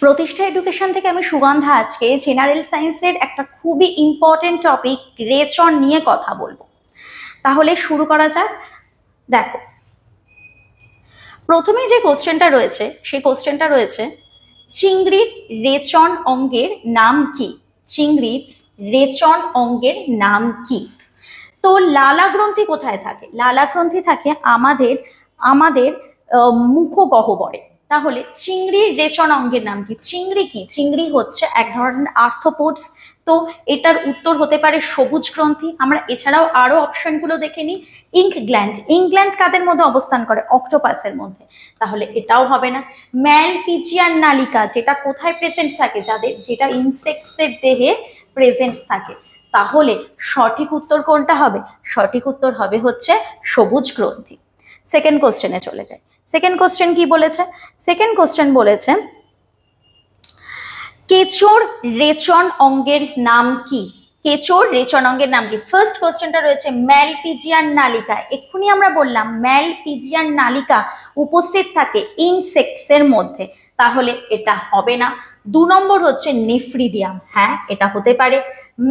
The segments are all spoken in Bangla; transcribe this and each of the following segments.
প্রতিষ্ঠা এডুকেশন থেকে আমি সুগন্ধা আজকে জেনারেল সায়েন্সের একটা খুবই ইম্পর্টেন্ট টপিক রেচন নিয়ে কথা বলবো। তাহলে শুরু করা যাক। দেখো, প্রথমে যে কোশ্চেনটা রয়েছে সেই কোশ্চেনটা রয়েছে চিংড়ির রেচন অঙ্গের নাম কি? চিংড়ির রেচন অঙ্গের নাম কি? তো লালা গ্রন্থি কোথায় থাকে? লালা গ্রন্থি থাকে আমাদের আমাদের মুখগহ্বরে। তাহলে চিংড়ির রেচন অঙ্গের নাম কি? চিংড়ি কি? চিংড়ি হচ্ছে এক ধরনের আর্থ্রোপোডস। তো এটার উত্তর হতে পারে সবুজ গ্রন্থি। আমরা এছাড়াও আরো অপশনগুলো দেখে নিই। ইঙ্ক গ্ল্যান্ড, ইঙ্ক গ্ল্যান্ড কাদের মধ্যে অবস্থান করে? অক্টোপাসের মধ্যে। তাহলে এটাও হবে না। ম্যালপিজিয়ান নালিকা যেটা কোথায় প্রেজেন্ট থাকে? যেটা ইনসেক্টসের দেহে প্রেজেন্ট থাকে। তাহলে সঠিক উত্তর কোনটা হবে? সঠিক উত্তর হবে হচ্ছে সবুজ গ্রন্থি। সেকেন্ড কোশ্চেনে চলে যায়। সেকেন্ড কোশ্চেন কি বলেছে? সেকেন্ড কোশ্চেন বলেছে কেচোর রেচন অঙ্গের নাম কি? কেচোর রেচন অঙ্গের নাম কি? ফার্স্ট কোশ্চেনটা রয়েছে ম্যালপিজিয়ান নালিকা। এক্ষুনি আমরা বললাম ম্যালপিজিয়ান নালিকা উপস্থিত থাকে ইনসেক্টসের মধ্যে। তাহলে এটা হবে না। 2 নম্বর হচ্ছে নেফ্রিডিয়াম। হ্যাঁ, এটা হতে পারে।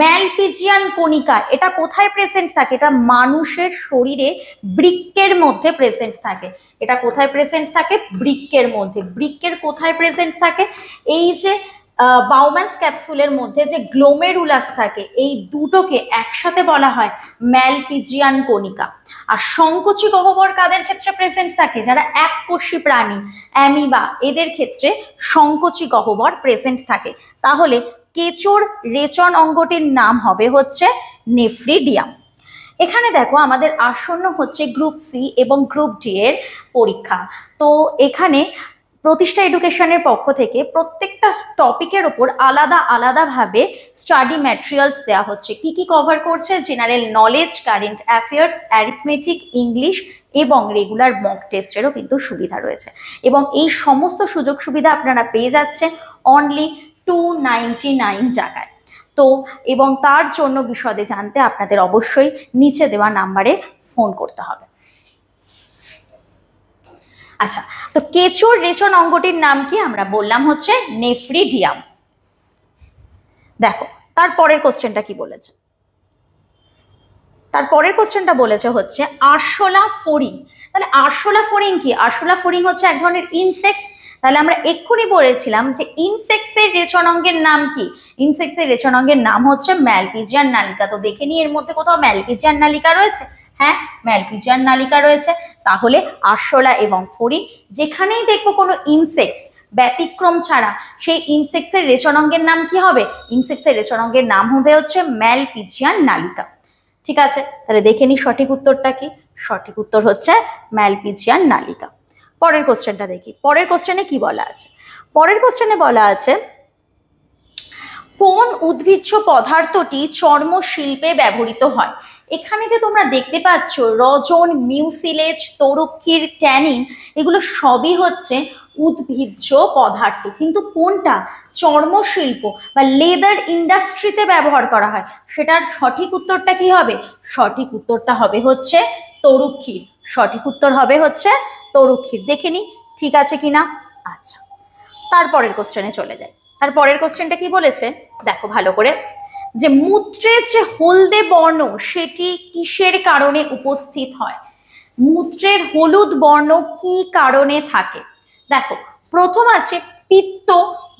ম্যালপিজিয়ান কণিকা এটা কোথায় প্রেজেন্ট থাকে? এটা মানুষের শরীরে বৃক্কের মধ্যে প্রেজেন্ট থাকে। এটা কোথায় প্রেজেন্ট থাকে? বৃক্কের মধ্যে। বৃক্কের কোথায় প্রেজেন্ট থাকে? এই যে বাউম্যানস ক্যাপসুলের মধ্যে যে গ্লোমেরুলাস থাকে, এই দুটোকে একসাথে বলা হয় ম্যালপিজিয়ান কণিকা। আর সংকোচী গহ্বর কাদের ক্ষেত্রে প্রেজেন্ট থাকে? যারা এককোষী প্রাণী, অ্যামিবা, এদের ক্ষেত্রে সংকোচী গহ্বর প্রেজেন্ট থাকে। তাহলে কেচোর রেচন অঙ্গটির নাম হবে হচ্ছে নেফ্রিডিয়াম। এখানে দেখো আমাদের আসন্ন হচ্ছে গ্রুপ সি এবং গ্রুপ ডি এর পরীক্ষা। তো এখানে প্রতিষ্ঠা এডুকেশনের পক্ষ থেকে প্রত্যেকটা টপিকের ওপর আলাদা আলাদাভাবে স্টাডি ম্যাটেরিয়ালস দেওয়া হচ্ছে। কি কি কভার করছে? General knowledge, current affairs, arithmetic, English এবং রেগুলার মক টেস্টেরও কিন্তু সুবিধা রয়েছে। এবং এই সমস্ত সুযোগ সুবিধা আপনারা পেয়ে যাচ্ছেন অনলি 299 টাকায়। তো এবং তার জন্য বিশদে জানতে আপনাদের অবশ্যই নিচে দেওয়া নাম্বারে ফোন করতে হবে। আচ্ছা, তো কেচোর রেচন অঙ্গটির নাম কি? আমরা বললাম হচ্ছে নেফ্রিডিয়াম। দেখো তারপরের কোশ্চেনটা কি বলেছে? তারপরের কোশ্চেনটা বলেছে হচ্ছে আরশোলা ফড়িং। তাহলে আরশোলা ফড়িং কি? আরশোলা ফড়িং হচ্ছে এক ধরনের ইনসেক্টস। তাহলে আমরা এক্ষুনি বলেছিলাম যে ইনসেক্টসের রেচন অঙ্গের নাম কি? ইনসেক্টসের রেচন অঙ্গের নাম হচ্ছে ম্যালপিজিয়ান নালিকা। তো দেখে নিই এর মধ্যে কোথাও ম্যালপিজিয়ান নালিকা রয়েছে। হ্যাঁ, ম্যালপিজিয়ান নালিকা রয়েছে। তাহলে আরশোলা এবং ফড়িং যেখানেই দেখবো কোনো ইনসেক্টস ব্যতিক্রম ছাড়া, সেই ইনসেক্টসের রেচন অঙ্গের নাম কি হবে? ইনসেক্টসের রেচন অঙ্গের নাম হবে হচ্ছে ম্যালপিজিয়ান নালিকা। ঠিক আছে, তাহলে দেখে নি সঠিক উত্তরটা কি? সঠিক উত্তর হচ্ছে ম্যালপিজিয়ান নালিকা। পরের কোশ্চেনটা দেখি। পরের কোশ্চেনে কি বলা আছে? পরের কোশ্চেনে বলা আছে কোন উদ্ভিজ্জ পদার্থটি চর্ম শিল্পে ব্যবহৃত হয়? এখানে যে তোমরা দেখতে পাচ্ছ রজন, মিউসিলেজ, তরুক্ষীর, ট্যানিন, এগুলো সবই হচ্ছে উদ্ভিজ্জ পদার্থ। কিন্তু কোনটা চর্মশিল্প বা লেদার ইন্ডাস্ট্রিতে ব্যবহার করা হয়, সেটার সঠিক উত্তরটা কি হবে? সঠিক উত্তরটা হবে হচ্ছে তরুক্ষীর। সঠিক উত্তর হবে হচ্ছে তরুক্ষীর। দেখে নি ঠিক আছে কিনা। আচ্ছা, তারপরের কোশ্চেনে চলে যায়। তারপরের কোশ্চেনটা কি বলেছে দেখো ভালো করে, যে মূত্রের যে হলদে বর্ণ সেটি কিসের কারণে উপস্থিত হয়? মূত্রের হলুদ বর্ণ কি কারণে থাকে? দেখো, প্রথম আছে পিত্ত,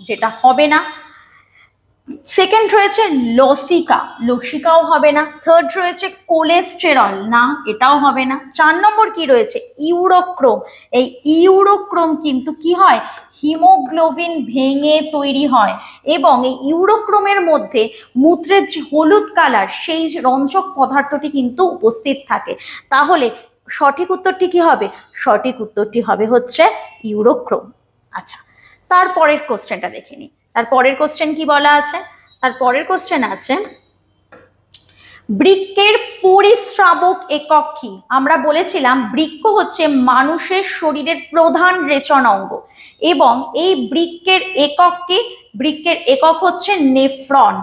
যেটা হবে না। সেকেন্ড রয়েছে লসিকা, লসিকাও হবে না। থার্ড রয়েছে কোলেস্টেরল, না এটাও হবে না। 4 নম্বর কি রয়েছে? ইউরোক্রোম। এই ইউরোক্রোম কিন্তু কি হয়? হিমোগ্লোবিন ভেঙে তৈরি হয়। এবং এই ইউরোক্রোমের মধ্যে মূত্রের যে হলুদ কালার, সেই রঞ্জক পদার্থটি কিন্তু উপস্থিত থাকে। তাহলে সঠিক উত্তরটি কি হবে? সঠিক উত্তরটি হবে হচ্ছে ইউরোক্রোম। আচ্ছা, তারপরের কোশ্চেনটা দেখে নিই। তারপরের কোশ্চেন কি বলা আছে? তারপরের কোশ্চেন আছে বৃক্কের পরিস্রাবক একক কি? আমরা বলেছিলাম বৃক্ক হচ্ছে মানুষের শরীরের প্রধান রেচন অঙ্গ এবং এই বৃক্কের একক কি? বৃক্কের একক হচ্ছে নেফ্রন।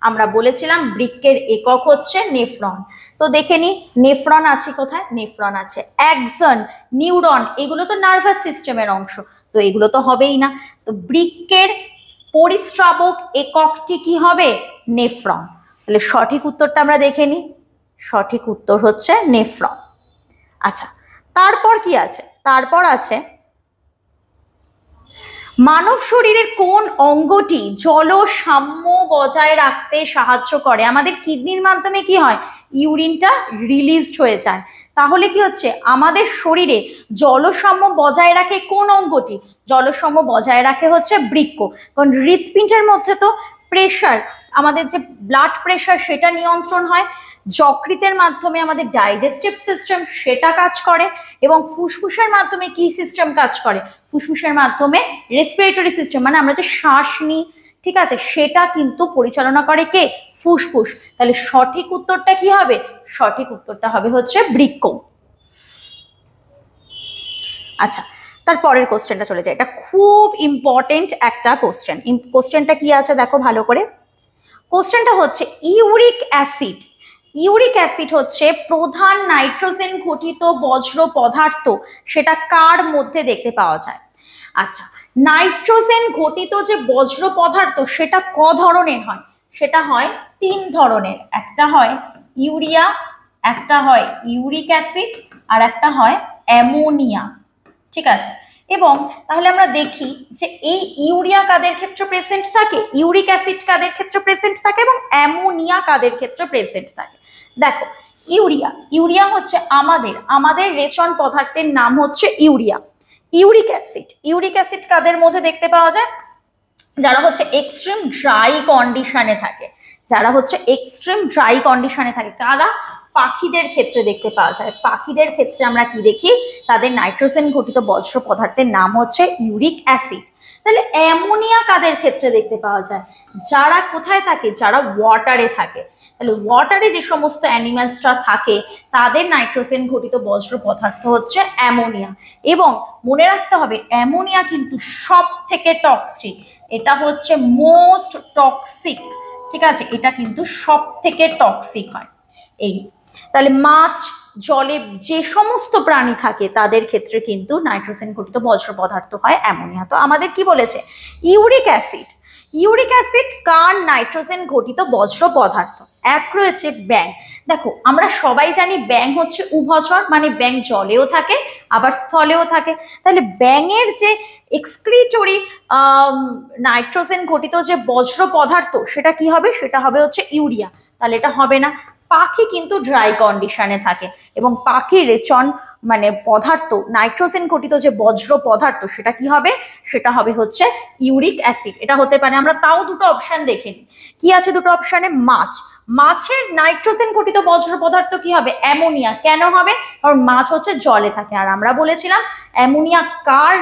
আমরা বলেছিলাম বৃক্কের একক হচ্ছে নেফ্রন। তো দেখে নি নেফ্রন আছে কোথায়? নেফ্রন আছে অ্যাক্সন, নিউরন, এগুলো তো নার্ভাস সিস্টেমের অংশ, তো এগুলো তো হবেই না। তো বৃক্কের পরিস্রাবক এককটি কি হবে? নেফ্রন। তাহলে সঠিক উত্তরটা আমরা দেখে নিই। সঠিক উত্তর হচ্ছে নেফ্রন। আচ্ছা, তারপর কি আছে? তারপর আছে মানব শরীরের কোন অঙ্গটি জল সাম্য বজায় রাখতে সাহায্য করে? আমাদের কিডনির মাধ্যমে কি হয়? ইউরিনটা রিলিজড হয়ে যায়। তাহলে কি হচ্ছে? আমাদের শরীরে জলসাম্য বজায় রাখে কোন অঙ্গটি? জলসাম্য বজায় রাখে হচ্ছে বৃক্ক। কারণ হৃৎপিণ্ডের মধ্যে তো প্রেশার, আমাদের যে ব্লাড প্রেশার সেটা নিয়ন্ত্রণ হয়, যকৃতের মাধ্যমে আমাদের ডাইজেস্টিভ সিস্টেম সেটা কাজ করে, এবং ফুসফুসের মাধ্যমে কি সিস্টেম কাজ করে? ফুসফুসের মাধ্যমে রেসপিরেটরি সিস্টেম, মানে আমরা যে শ্বাস নিই, ঠিক আছে, সেটা কিন্তু পরিচালনা করে কে? ফুসফুস। তাহলে সঠিক উত্তরটা কি হবে? সঠিক উত্তরটা হবে হচ্ছে বৃক্ক। আচ্ছা, তারপরের কোশ্চেনটা চলে যায়। এটা খুব ইম্পর্টেন্ট একটা কোশ্চেন। কোশ্চেনটা কি আছে দেখো ভালো করে। কোশ্চেনটা হচ্ছে ইউরিক অ্যাসিড। ইউরিক অ্যাসিড হচ্ছে প্রধান নাইট্রোজেন ঘটিত বজ্র পদার্থ, সেটা কার মধ্যে দেখতে পাওয়া যায়? আচ্ছা, নাইট্রোজেন ঘটিত যে বজ্র পদার্থ সেটা ক ধরনের হয়? সেটা হয় 3 ধরনের। একটা হয় ইউরিয়া, একটা হয় ইউরিক অ্যাসিড, আর একটা হয় অ্যামোনিয়া। ঠিক আছে, এবং তাহলে আমরা দেখি যে এই ইউরিয়া কাদের ক্ষেত্রে প্রেজেন্ট থাকে, ইউরিক অ্যাসিড কাদের ক্ষেত্রে প্রেজেন্ট থাকে, এবং অ্যামোনিয়া কাদের ক্ষেত্রে প্রেজেন্ট থাকে। দেখো, ইউরিয়া, ইউরিয়া হচ্ছে আমাদের রেচন পদার্থের নাম হচ্ছে urea. Uric acid, uric acid কাদের মধ্যে দেখতে পাওয়া যায়? যারা হচ্ছে এক্সট্রিম ড্রাই কন্ডিশনে থাকে, যারা হচ্ছে এক্সট্রিম ড্রাই কন্ডিশনে থাকে। কারা? পাখিদের ক্ষেত্রে দেখতে পাওয়া যায়। পাখিদের ক্ষেত্রে আমরা কি দেখি? তাদের নাইট্রোজেন ঘটিত বজ্র পদার্থের নাম হচ্ছে ইউরিক অ্যাসিড। তাহলে অ্যামোনিয়া কাদের ক্ষেত্রে দেখতে পাওয়া যায়? যারা কোথায় থাকে? যারা ওয়াটারে থাকে। তাহলে ওয়াটারে যে সমস্ত অ্যানিমালসরা থাকে তাদের নাইট্রোজেন ঘটিত বজ্র পদার্থ হচ্ছে অ্যামোনিয়া। এবং মনে রাখতে হবে অ্যামোনিয়া কিন্তু সব থেকে টক্সিক, এটা হচ্ছে মোস্ট টক্সিক। ঠিক আছে, এটা কিন্তু সব থেকে টক্সিক হয়। এই তাহলে মাছ, জলে যে সমস্ত প্রাণী থাকে তাদের ক্ষেত্রে কিন্তু নাইট্রোজেন ঘটিত বজ্র পদার্থ হয় অ্যামোনিয়া। তো আমাদের কি বলেছে? Uric acid. ইউরিক অ্যাসিড কার নাইট্রোজেন ঘটিত বজ্র পদার্থ? এক রয়েছে ব্যাং। দেখো, আমরা সবাই জানি ব্যাং হচ্ছে উভচর, মানে ব্যাং জলেও থাকে আবার স্থলেও থাকে। তাহলে ব্যাঙের যে এক্সক্রিটরি নাইট্রোজেন ঘটিত যে বজ্র পদার্থ সেটা কি হবে? সেটা হবে হচ্ছে ইউরিয়া। তাহলে এটা হবে না। পাখি কিন্তু ড্রাই কন্ডিশনে থাকে, এবং পাখির রেচন মানে পদার্থ নাইট্রোজেন ঘটিত যে বজ্র পদার্থ সেটা কি হবে? সেটা হবে হচ্ছে ইউরিক অ্যাসিড। এটা হতে পারে। আমরা তাও দুটো অপশন দেখে নিই। কি আছে দুটো অপশনে? মাছ, মাছের নাইট্রোজেন ঘটিত বজ্র পদার্থ কি হবে? অ্যামোনিয়া। কেন হবে? কারণ মাছ হচ্ছে জলে থাকে। আর আমরা বলেছিলাম অ্যামোনিয়া কার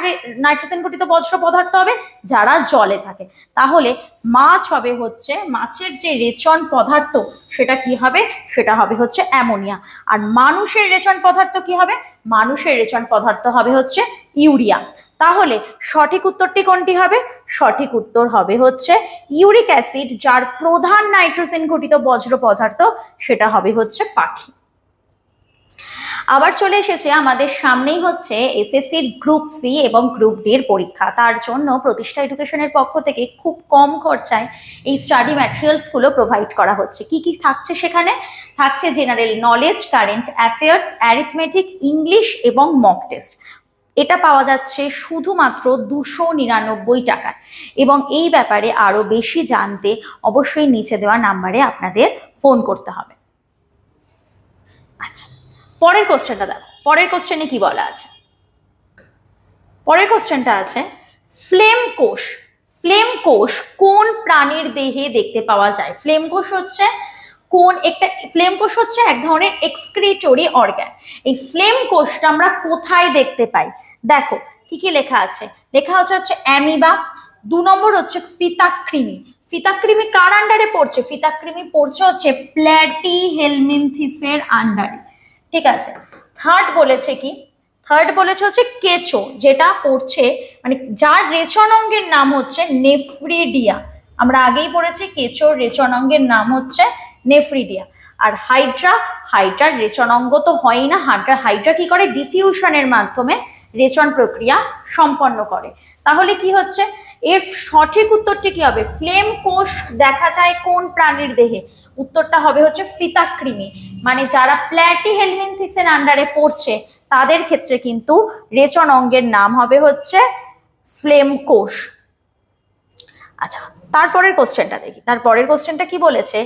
নাইট্রোজেন ঘটিত বজ্র পদার্থ হবে? যারা জলে থাকে। তাহলে মাছ হবে হচ্ছে, মাছের যে রেচন পদার্থ সেটা কি হবে? সেটা হবে হচ্ছে অ্যামোনিয়া। আর মানুষের রেচন পদার্থ কি হবে? মানুষের রেচন পদার্থ হবে হচ্ছে ইউরিয়া। তাহলে সঠিক উত্তরটি কোনটি হবে? সঠিক উত্তর হবে হচ্ছে ইউরিক অ্যাসিড, যার প্রধান নাইট্রোজেন ঘটিত বজ্র পদার্থ সেটা হবে হচ্ছে পাখি। আবার চলে এসেছে আমাদের সামনেই হচ্ছে এসএসসির গ্রুপ সি এবং গ্রুপ ডি এর পরীক্ষা। তার জন্য প্রতিষ্ঠা এডুকেশনের পক্ষ থেকে খুব কম খরচায় এই স্টাডি ম্যাটেরিয়ালস গুলো প্রোভাইড করা হচ্ছে। কি কি থাকছে সেখানে? থাকছে general knowledge, current affairs, arithmetic, English এবং মক টেস্ট। এটা পাওয়া যাচ্ছে শুধুমাত্র 299 টাকায়। এবং এই ব্যাপারে আরো বেশি জানতে অবশ্যই নিচে দেওয়া নাম্বারে আপনাদের ফোন করতে হবে। আচ্ছা, পরের কোশ্চেনটা দেখো। পরের কোশ্চেনে কি বলা আছে? পরের কোশ্চেনটা আছে ফ্লেম কোষ। ফ্লেম কোষ কোন প্রাণীর দেহে দেখতে পাওয়া যায়? ফ্লেম কোষ হচ্ছে ফ্লেম কোষ হচ্ছে এক ধরনের এক্সক্রিটরি অর্গান। এই ফ্লেম কোষটা আমরা কোথায় দেখতে পাই? দেখো কি কি লেখা আছে। লেখা হচ্ছে অ্যামিবা। 2 নম্বর হচ্ছে ফিতাকৃমি। ফিতাকৃমি কার আন্ডারে পড়ছে? ফিতাকৃমি পড়ছে হচ্ছে প্ল্যাটিহেলমিনথিসের আন্ডারে। ঠিক আছে। থার্ড বলেছে কি? থার্ড বলেছে হচ্ছে কেঁচো, যেটা পড়ছে মানে যার রেচন অঙ্গের নাম হচ্ছে নেফ্রিডিয়া। আমরা আগেই পড়েছি কেঁচোর রেচন অঙ্গের নাম হচ্ছে নেফ্রিডিয়া। আর হাইড্রার রেচন অঙ্গ তো হয়ই না। হাইড্রা কি করে? ডিফিউশনের মাধ্যমে রেচন প্রক্রিয়া সম্পন্ন করে। তাহলে কি হচ্ছে? এর সঠিক উত্তরটি কি হবে? ফ্লেম কোষ দেখা যায় কোন প্রাণীর দেহে? উত্তরটা হবে হচ্ছে ফিতাকৃমি। মানে যারা প্ল্যাটিহেলমিনথিসের আন্ডারে পড়ছে তাদের ক্ষেত্রে কিন্তু রেচন অঙ্গের নাম হবে হচ্ছে ফ্লেম কোষ। আচ্ছা, তারপরের কোশ্চেনটা দেখি। তারপরের কোশ্চেনটা কি বলেছে?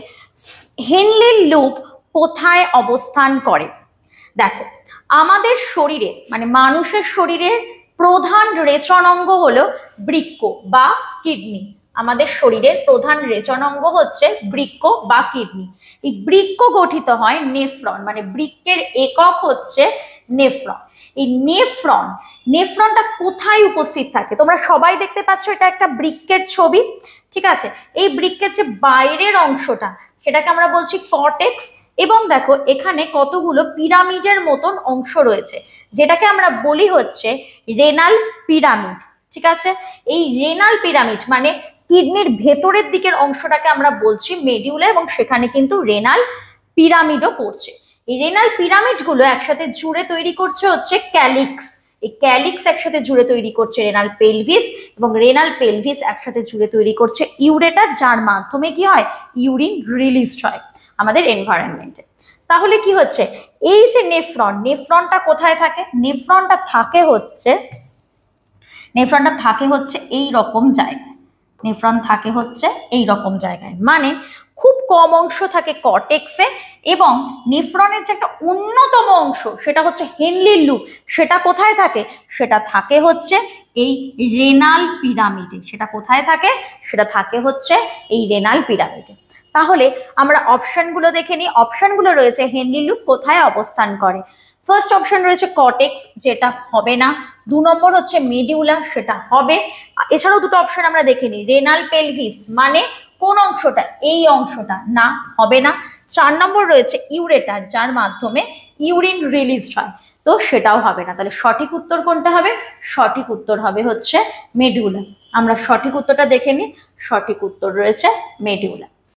হেনলির লুপ কোথায় অবস্থান করে? দেখো, আমাদের শরীরে মানে মানুষের শরীরের প্রধান রেচন অঙ্গ হলো বৃক্ক বা কিডনি। আমাদের শরীরের প্রধান রেচন অঙ্গ হচ্ছে বৃক্ক বা কিডনি। এই বৃক্ক গঠিত হয় নেফ্রন, মানে বৃক্কের একক হচ্ছে নেফ্রন। এই নেফ্রনটা কোথায় উপস্থিত থাকে? তোমরা সবাই দেখতে পাচ্ছ, এটা একটা বৃক্কের ছবি, ঠিক আছে? এই বৃক্কের যে বাইরের অংশটা সেটাকে আমরা বলছি কর্টেক্স। এবং দেখো এখানে কতগুলো পিরামিডের মতন অংশ রয়েছে, যেটাকে আমরা বলি হচ্ছে রেনাল পিরামিড, ঠিক আছে? এই রেনাল পিরামিড মানে কিডনির ভেতরের দিকের অংশটাকে আমরা বলছি মেডিউলা, এবং সেখানে কিন্তু রেনাল পিরামিডও পড়ছে। এই রেনাল পিরামিড গুলো একসাথে জুড়ে তৈরি করছে হচ্ছে ক্যালিক্স। এই ক্যালিক্স একসাথে জুড়ে তৈরি করছে রেনাল পেলভিস, এবং রেনাল পেলভিস একসাথে জুড়ে তৈরি করছে ইউরেটার, যার মাধ্যমে কি হয়? ইউরিন রিলিজড হয় আমাদের এনভায়রনমেন্টে। তাহলে কি হচ্ছে? এই যে নেফ্রনটা কোথায় থাকে? নেফ্রনটা থাকে হচ্ছে এই রকম জায়গায়। নেফ্রন থাকে হচ্ছে এই রকম জায়গায়, মানে খুব কম অংশ থাকে কর্টেক্সে, এবং নেফ্রনের যে একটা অন্যতম অংশ সেটা হচ্ছে হেনলির লুপ, সেটা কোথায় থাকে? সেটা থাকে হচ্ছে এই রেনাল পিরামিডে। সেটা কোথায় থাকে? সেটা থাকে হচ্ছে এই রেনাল পিরামিডে। তাহলে আমরা অপশনগুলো দেখে নিই। অপশনগুলো রয়েছে হেনলি লুপ কোথায় অবস্থান করে। ফার্স্ট অপশন রয়েছে কর্টেক্স, যেটা হবে না। 2 নম্বর হচ্ছে মেডিউলা, সেটা হবে। এছাড়াও দুটো অপশন আমরা দেখে নিই। রেনাল পেলভিস মানে কোন অংশটা? এই অংশটা, না, হবে না। 4 নম্বর রয়েছে ইউরেটার, যার মাধ্যমে ইউরিন রিলিজড হয়, তো সেটাও হবে না। তাহলে সঠিক উত্তর কোনটা হবে? সঠিক উত্তর হবে হচ্ছে মেডিউলা। আমরা সঠিক উত্তরটা দেখে নিই। সঠিক উত্তর রয়েছে মেডিউলা।